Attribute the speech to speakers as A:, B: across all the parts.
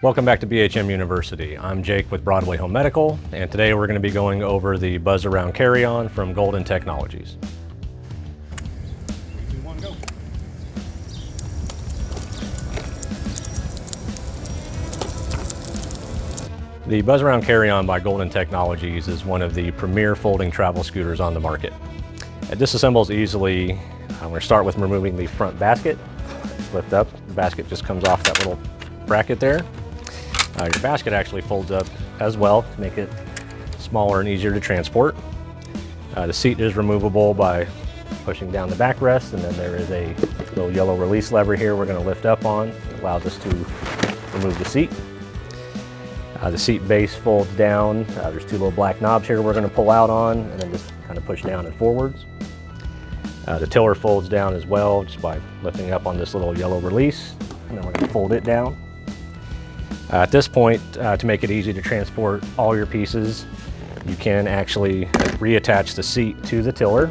A: Welcome back to BHM University. I'm Jake with Broadway Home Medical, and today we're going to be going over the Buzzaround CarryOn from Golden Technologies. The Buzzaround CarryOn by Golden Technologies is one of the premier folding travel scooters on the market. It disassembles easily. I'm going to start with removing the front basket. Lift up, the basket just comes off that little bracket there. Your basket actually folds up as well to make it smaller and easier to transport. The seat is removable by pushing down the backrest, and then there is a little yellow release lever here we're going to lift up on. It allows us to remove the seat. The seat base folds down. There's two little black knobs here we're going to pull out on, and then just kind of push down and forwards. The tiller folds down as well just by lifting up on this little yellow release, and then we're going to fold it down. At this point, to make it easy to transport all your pieces, you can actually reattach the seat to the tiller.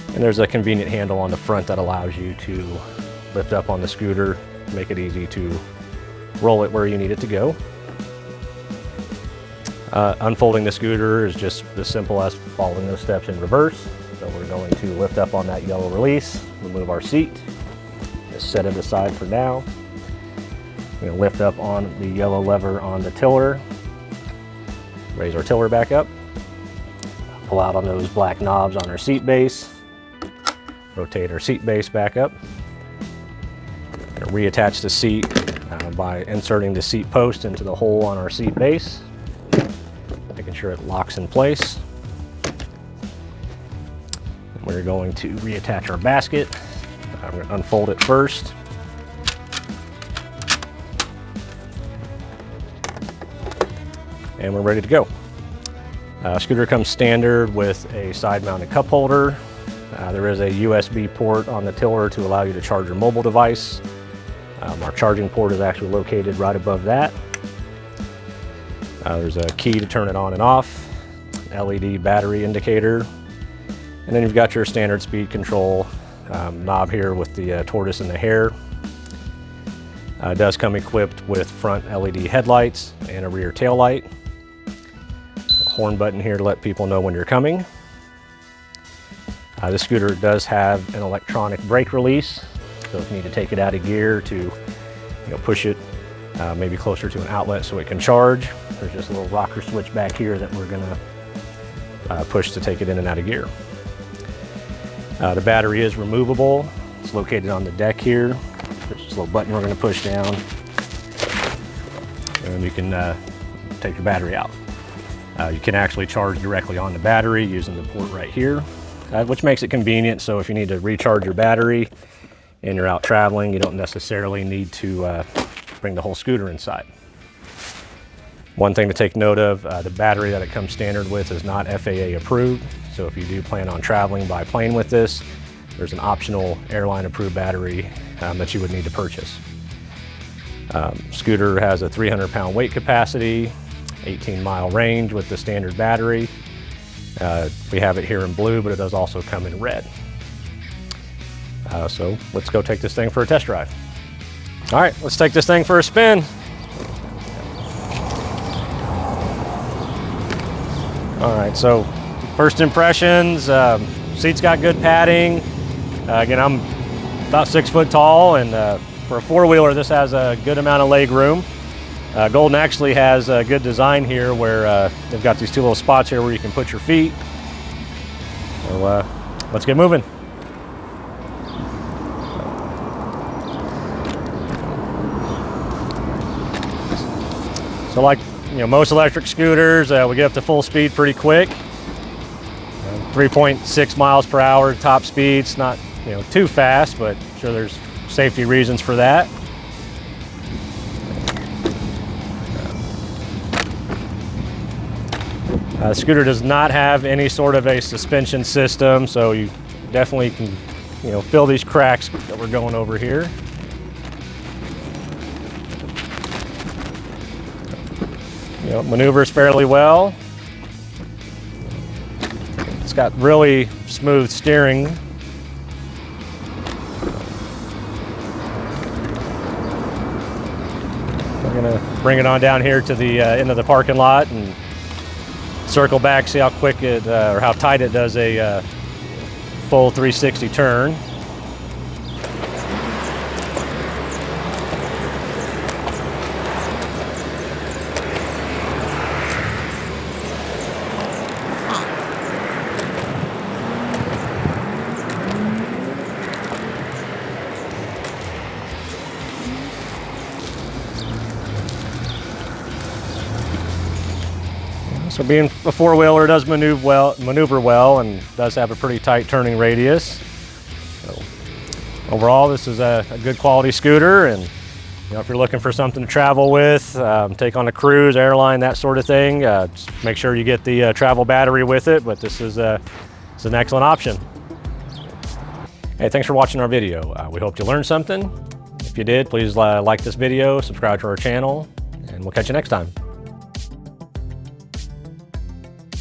A: And there's a convenient handle on the front that allows you to lift up on the scooter, make it easy to roll it where you need it to go. Unfolding the scooter is just as simple as following those steps in reverse. So we're going to lift up on that yellow release, remove our seat, just set it aside for now. We're going to lift up on the yellow lever on the tiller, raise our tiller back up, pull out on those black knobs on our seat base, rotate our seat base back up. Reattach the seat by inserting the seat post into the hole on our seat base, making sure it locks in place. And we're going to reattach our basket. I'm going to unfold it first. And we're ready to go. Scooter comes standard with a side-mounted cup holder. There is a USB port on the tiller to allow you to charge your mobile device. Our charging port is actually located right above that. There's a key to turn it on and off, LED battery indicator, and then you've got your standard speed control knob here with the tortoise and the hare. It does come equipped with front LED headlights and a rear tail light. A horn button here to let people know when you're coming. This scooter does have an electronic brake release. So if you need to take it out of gear to push it maybe closer to an outlet so it can charge, there's just a little rocker switch back here that we're going to push to take it in and out of gear. The battery is removable. It's located on the deck here. There's just a little button we're going to push down, and you can take your battery out. You can actually charge directly on the battery using the port right here, which makes it convenient. So if you need to recharge your battery and you're out traveling, you don't necessarily need to bring the whole scooter inside. One thing to take note of, the battery that it comes standard with is not FAA approved. So if you do plan on traveling by plane with this, there's an optional airline approved battery that you would need to purchase. Scooter has a 300-pound weight capacity, 18-mile range with the standard battery. We have it here in blue, but it does also come in red. So let's go take this thing for a test drive. All right, let's take this thing for a spin. All right, so first impressions, seat's got good padding. Again, I'm about 6 foot tall, and for a four-wheeler, this has a good amount of leg room. Golden actually has a good design here where they've got these two little spots here where you can put your feet. So let's get moving. So like most electric scooters, we get up to full speed pretty quick. 3.6 miles per hour top speed. It's not too fast, but I'm sure there's safety reasons for that. The scooter does not have any sort of a suspension system, so you definitely can fill these cracks that we're going over here. Maneuvers fairly well. It's got really smooth steering. gonna bring it on down here to the end of the parking lot and circle back, see how quick it or how tight it does a full 360 turn. So being a four-wheeler does maneuver well and does have a pretty tight turning radius. So overall, this is a good quality scooter, and if you're looking for something to travel with, take on a cruise, airline, that sort of thing, just make sure you get the travel battery with it, but this is an excellent option. Hey, thanks for watching our video. We hope you learned something. If you did, please like this video, subscribe to our channel, and we'll catch you next time.